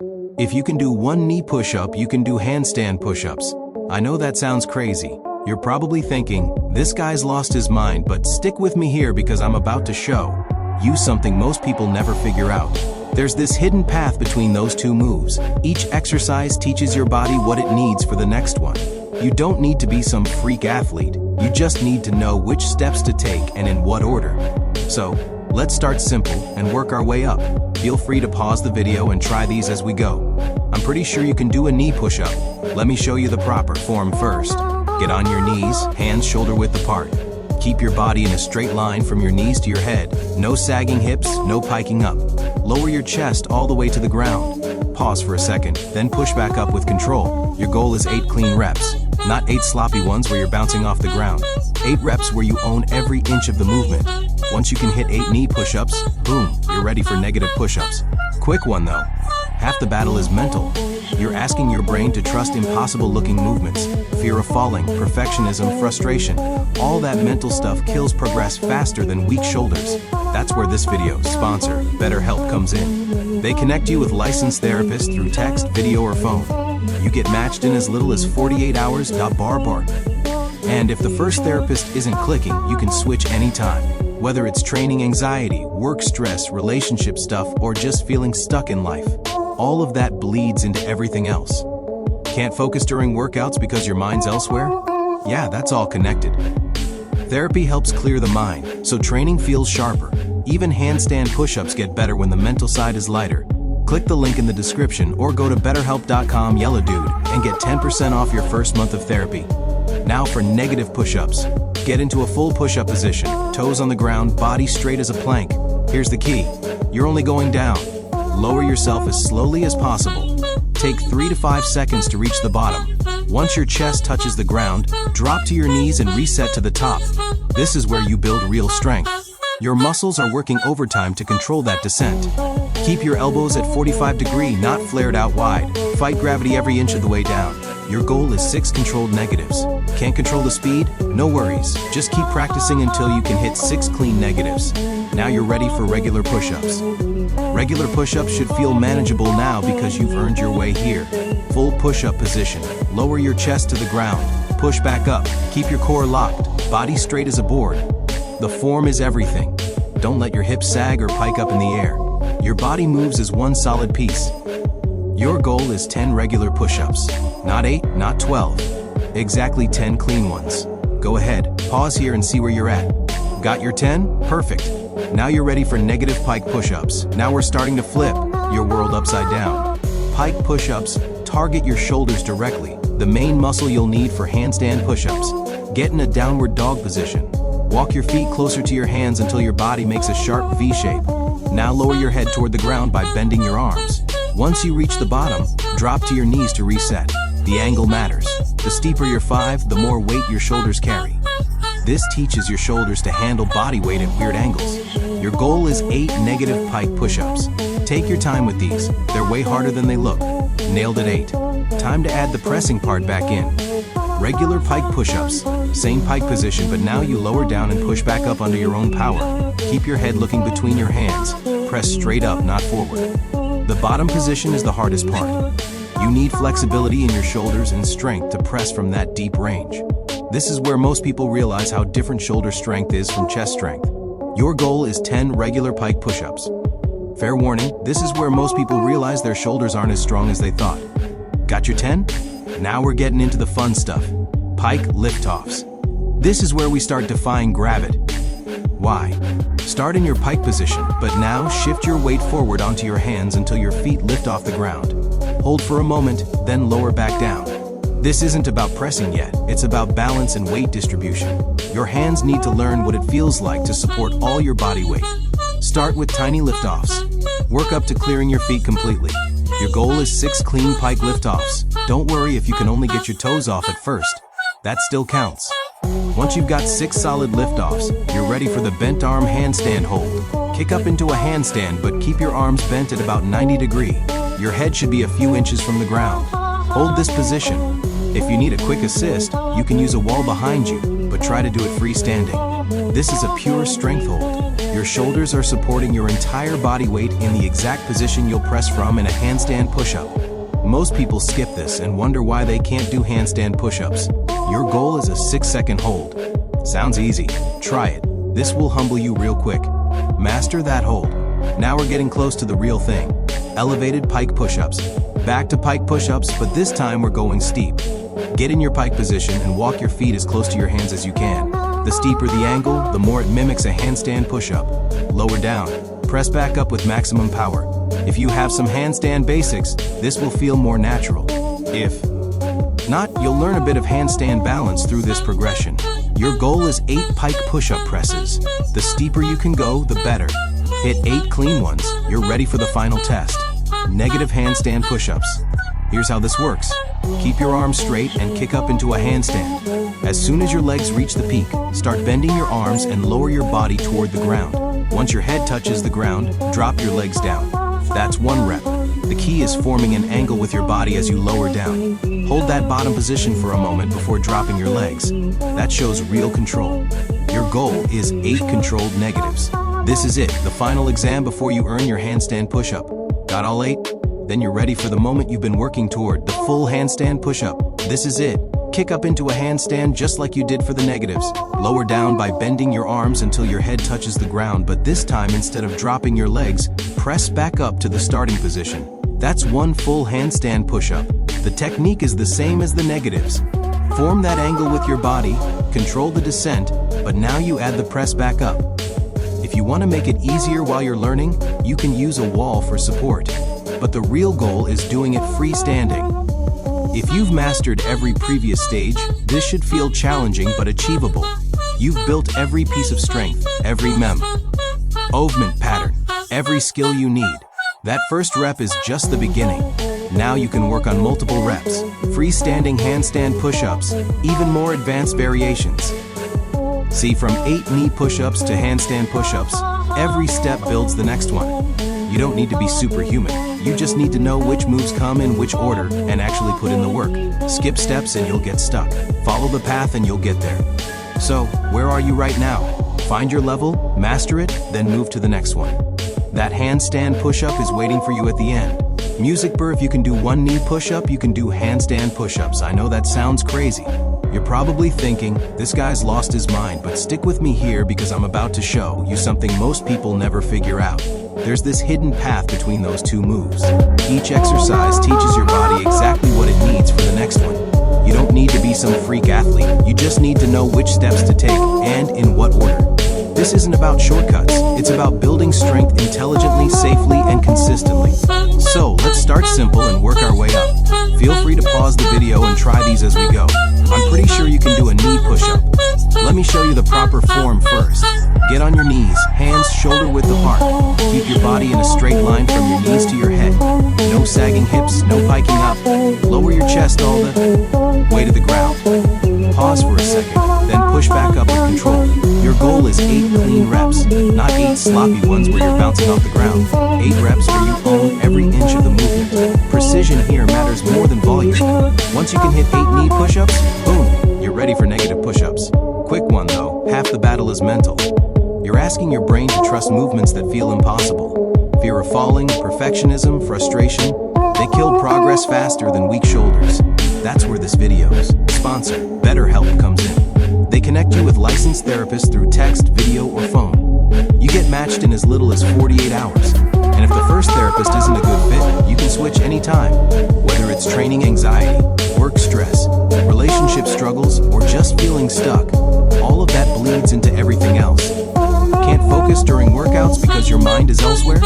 If you can do one knee push-up, you can do handstand push-ups. I know that sounds crazy. You're probably thinking, this guy's lost his mind, but stick with me here because I'm about to show you something most people never figure out. There's this hidden path between those two moves. Each exercise teaches your body what it needs for the next one. You don't need to be some freak athlete. You just need to know which steps to take and in what order. So, let's start simple and work our way up. Feel free to pause the video and try these as we go. I'm pretty sure you can do a knee push-up. Let me show you the proper form first. Get on your knees, hands shoulder width apart. Keep your body in a straight line from your knees to your head. No sagging hips, no piking up. Lower your chest all the way to the ground. Pause for a second, then push back up with control. Your goal is 8 clean reps, not 8 sloppy ones where you're bouncing off the ground. 8 reps where you own every inch of the movement. Once you can hit 8 knee push-ups, boom, you're ready for negative push-ups. Quick one though. Half the battle is mental. You're asking your brain to trust impossible-looking movements. Fear of falling, perfectionism, frustration. All that mental stuff kills progress faster than weak shoulders. That's where this video's sponsor, BetterHelp, comes in. They connect you with licensed therapists through text, video, or phone. You get matched in as little as 48 hours. Bar. And if the first therapist isn't clicking, you can switch anytime. Whether it's training anxiety, work stress, relationship stuff, or just feeling stuck in life. All of that bleeds into everything else. Can't focus during workouts because your mind's elsewhere? Yeah, that's all connected. Therapy helps clear the mind, so training feels sharper. Even handstand push-ups get better when the mental side is lighter. Click the link in the description or go to betterhelp.com yellow dude and get 10% off your first month of therapy. Now for negative push-ups. Get into a full push-up position, toes on the ground, body straight as a plank. Here's the key. You're only going down. Lower yourself as slowly as possible. Take 3 to 5 seconds to reach the bottom. Once your chest touches the ground, drop to your knees and reset to the top. This is where you build real strength. Your muscles are working overtime to control that descent. Keep your elbows at 45 degrees, not flared out wide. Fight gravity every inch of the way down. Your goal is 6 controlled negatives. Can't control the speed? No worries. Just keep practicing until you can hit 6 clean negatives. Now you're ready for regular push-ups. Regular push-ups should feel manageable now because you've earned your way here. Full push-up position. Lower your chest to the ground. Push back up. Keep your core locked. Body straight as a board. The form is everything. Don't let your hips sag or pike up in the air. Your body moves as one solid piece. Your goal is 10 regular push-ups. Not 8, not 12. Exactly 10 clean ones. Go ahead, pause here and see where you're at. Got your 10? Perfect. Now you're ready for negative pike push-ups. Now we're starting to flip your world upside down. Pike push-ups target your shoulders directly, the main muscle you'll need for handstand push-ups. Get in a downward dog position. Walk your feet closer to your hands until your body makes a sharp V shape. Now lower your head toward the ground by bending your arms. Once you reach the bottom, drop to your knees to reset. The angle matters. The steeper your 5, the more weight your shoulders carry. This teaches your shoulders to handle body weight at weird angles. Your goal is 8 negative pike push-ups. Take your time with these. They're way harder than they look. Nailed at 8. Time to add the pressing part back in. Regular pike push-ups. Same pike position, but now you lower down and push back up under your own power. Keep your head looking between your hands. Press straight up, not forward. The bottom position is the hardest part. You need flexibility in your shoulders and strength to press from that deep range. This is where most people realize how different shoulder strength is from chest strength. Your goal is 10 regular pike push-ups. Fair warning, this is where most people realize their shoulders aren't as strong as they thought. Got your 10? Now we're getting into the fun stuff. Pike lift-offs. This is where we start defying gravity. Why? Start in your pike position, but now shift your weight forward onto your hands until your feet lift off the ground. Hold for a moment, then lower back down. This isn't about pressing yet, it's about balance and weight distribution. Your hands need to learn what it feels like to support all your body weight. Start with tiny lift-offs. Work up to clearing your feet completely. Your goal is 6 clean pike lift-offs. Don't worry if you can only get your toes off at first. That still counts. Once you've got 6 solid lift-offs, you're ready for the bent arm handstand hold. Kick up into a handstand, but keep your arms bent at about 90 degrees. Your head should be a few inches from the ground. Hold this position. If you need a quick assist, you can use a wall behind you, but try to do it freestanding. This is a pure strength hold. Your shoulders are supporting your entire body weight in the exact position you'll press from in a handstand push-up. Most people skip this and wonder why they can't do handstand push-ups. Your goal is a 6-second hold. Sounds easy. Try it. This will humble you real quick. Master that hold. Now we're getting close to the real thing. Elevated pike push-ups. Back to pike push-ups, but this time we're going steep. Get in your pike position and walk your feet as close to your hands as you can. The steeper the angle, the more it mimics a handstand push-up. Lower down. Press back up with maximum power. If you have some handstand basics, this will feel more natural. If not, you'll learn a bit of handstand balance through this progression. Your goal is 8 pike push-up presses. The steeper you can go, the better. Hit 8 clean ones. You're ready for the final test. Negative handstand push-ups. Here's how this works. Keep your arms straight and kick up into a handstand. As soon as your legs reach the peak, start bending your arms and lower your body toward the ground. Once your head touches the ground, drop your legs down. That's 1 rep. The key is forming an angle with your body as you lower down. Hold that bottom position for a moment before dropping your legs. That shows real control. Your goal is 8 controlled negatives. This is it, the final exam before you earn your handstand push-up. Got all 8? Then you're ready for the moment you've been working toward, the full handstand push-up. This is it. Kick up into a handstand just like you did for the negatives. Lower down by bending your arms until your head touches the ground, but this time instead of dropping your legs, press back up to the starting position. That's 1 full handstand push-up. The technique is the same as the negatives. Form that angle with your body, control the descent, but now you add the press back up. If you want to make it easier while you're learning, you can use a wall for support. But the real goal is doing it freestanding. If you've mastered every previous stage, this should feel challenging but achievable. You've built every piece of strength, every movement pattern, every skill you need. That first rep is just the beginning. Now you can work on multiple reps, freestanding handstand push-ups, even more advanced variations. See, from 8 knee push-ups to handstand push-ups, every step builds the next one. You don't need to be superhuman. You just need to know which moves come in which order and actually put in the work. Skip steps and you'll get stuck. Follow the path and you'll get there. So, where are you right now? Find your level, master it, then move to the next one. That handstand push-up is waiting for you at the end. Music Burr, if you can do 1 knee push-up, you can do handstand push-ups. I know that sounds crazy. You're probably thinking, this guy's lost his mind, but stick with me here because I'm about to show you something most people never figure out. There's this hidden path between those 2 moves. Each exercise teaches your body exactly what it needs for the next one. You don't need to be some freak athlete, you just need to know which steps to take and in what order. This isn't about shortcuts, it's about building strength intelligently, safely, and consistently. So, let's start simple and work our way up. Feel free to pause the video and try these as we go. I'm pretty sure you can do a knee push-up. Let me show you the proper form first. Get on your knees, hands shoulder width apart. Keep your body in a straight line from your knees to your head. No sagging hips, no piking up. Lower your chest all the way to the ground. Pause for a second, then push back up with control. Your goal is 8 clean reps, not 8 sloppy ones where you're bouncing off the ground. 8 reps where you own every inch of the movement. Precision here matters more than volume. Once you can hit 8 knee push-ups, boom, you're ready for negative push-ups. Quick one though, half the battle is mental. You're asking your brain to trust movements that feel impossible. Fear of falling, perfectionism, frustration, they kill progress faster than weak shoulders. That's where this video's sponsor, BetterHelp, comes in. They connect you with licensed therapists through text, video, or phone. You get matched in as little as 48 hours. And if the first therapist isn't a good fit, you can switch anytime. Whether it's training anxiety, work stress, relationship struggles, or just feeling stuck, all of that bleeds into everything else. Can't focus during workouts because your mind is elsewhere?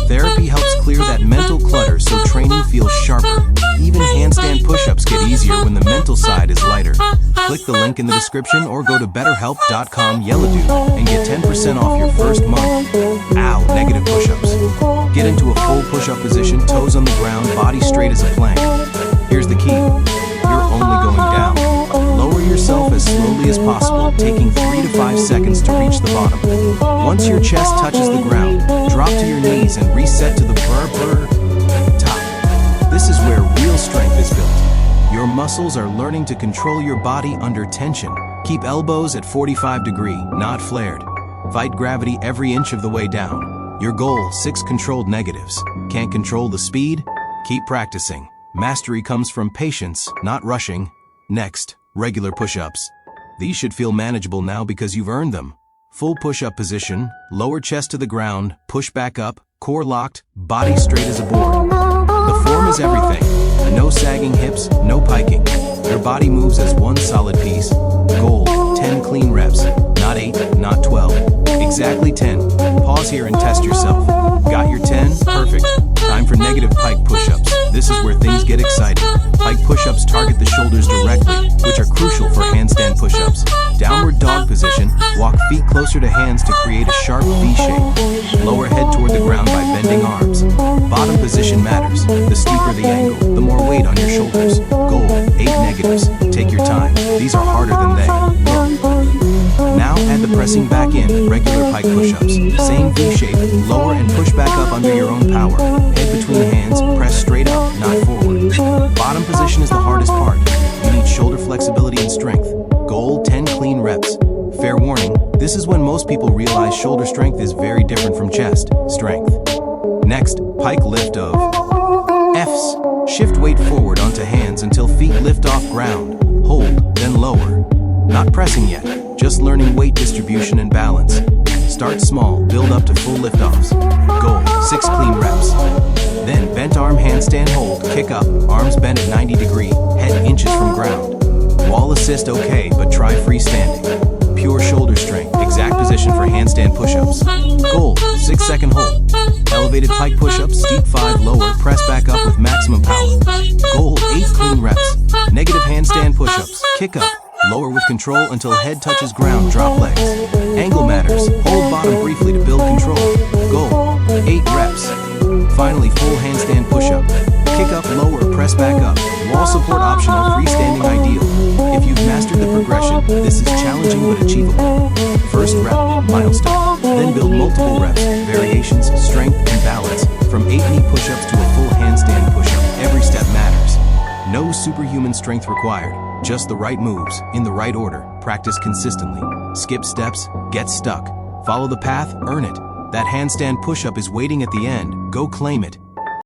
Therapy helps clear that mental clutter so training feels sharper. Even handstand push-ups get easier when the mental side is lighter. Click the link in the description or go to betterhelp.com/YellowDude and get 10% off your first month. Ow, negative push-ups. Get into a full push-up position, toes on the ground, body straight as a plank. Here's the key. You're only going down. Lower yourself as slowly as possible, taking 3 to 5 seconds to reach the bottom. Once your chest touches the ground, drop to your knees and reset to the burr top. This is where real strength is built. Your muscles are learning to control your body under tension. Keep elbows at 45 degrees, not flared. Fight gravity every inch of the way down. Your goal, 6 controlled negatives. Can't control the speed? Keep practicing. Mastery comes from patience, not rushing. Next, regular push-ups. These should feel manageable now because you've earned them. Full push-up position, lower chest to the ground, push back up, core locked, body straight as a board. The form is everything. No sagging hips, no piking. Your body moves as one solid piece. Goal, 10 clean reps. Not 8, not 12. Exactly 10. Pause here and test yourself. Got your 10? Perfect. Time for negative pike push-ups. This is where things get exciting. Pike push-ups target the shoulders directly, which are crucial for handstand push-ups. Downward dog position, walk feet closer to hands to create a sharp V shape. Lower head toward the ground by bending arms. Bottom position matters. The steeper the angle, the more weight on your shoulders. Goal, 8 negatives. Take your time. These are harder than they look. Now add the pressing back in, regular pike push-ups. Same V shape, lower and push back up under your own power. Head between hands, press straight up, not forward. Bottom position is the hardest part. You need shoulder flexibility and strength. Goal, 10 clean reps. Fair warning, this is when most people realize shoulder strength is very different from chest strength. Next, pike lift of F's. Shift weight forward onto hands until feet lift off ground. Hold, then lower. Not pressing yet, just learning weight distribution and balance. Start small, build up to full liftoffs. Goal, 6 clean reps. Then bent arm handstand hold, kick up, arms bent at 90 degree, head inches from ground. Wall assist okay, but try freestanding. Pure shoulder strength, exact position for handstand push-ups. Goal, 6-second hold. Elevated pike push-ups, steep 5 lower, press back up with maximum power. Goal, 8 clean reps. Negative handstand push-ups, kick up. Lower with control until head touches ground, drop legs. Angle matters, hold bottom briefly to build control. Goal, 8 reps. Finally, full handstand push-up. Kick up, lower, press back up. Wall support optional, freestanding ideal. If you've mastered the progression, this is challenging but achievable. First rep, milestone. Then build multiple reps, variations, strength, and balance. From 8 knee push-ups to a full handstand push-up, every step matters. No superhuman strength required. Just the right moves, in the right order, practice consistently. Skip steps, get stuck. Follow the path, earn it. That handstand push-up is waiting at the end. Go claim it.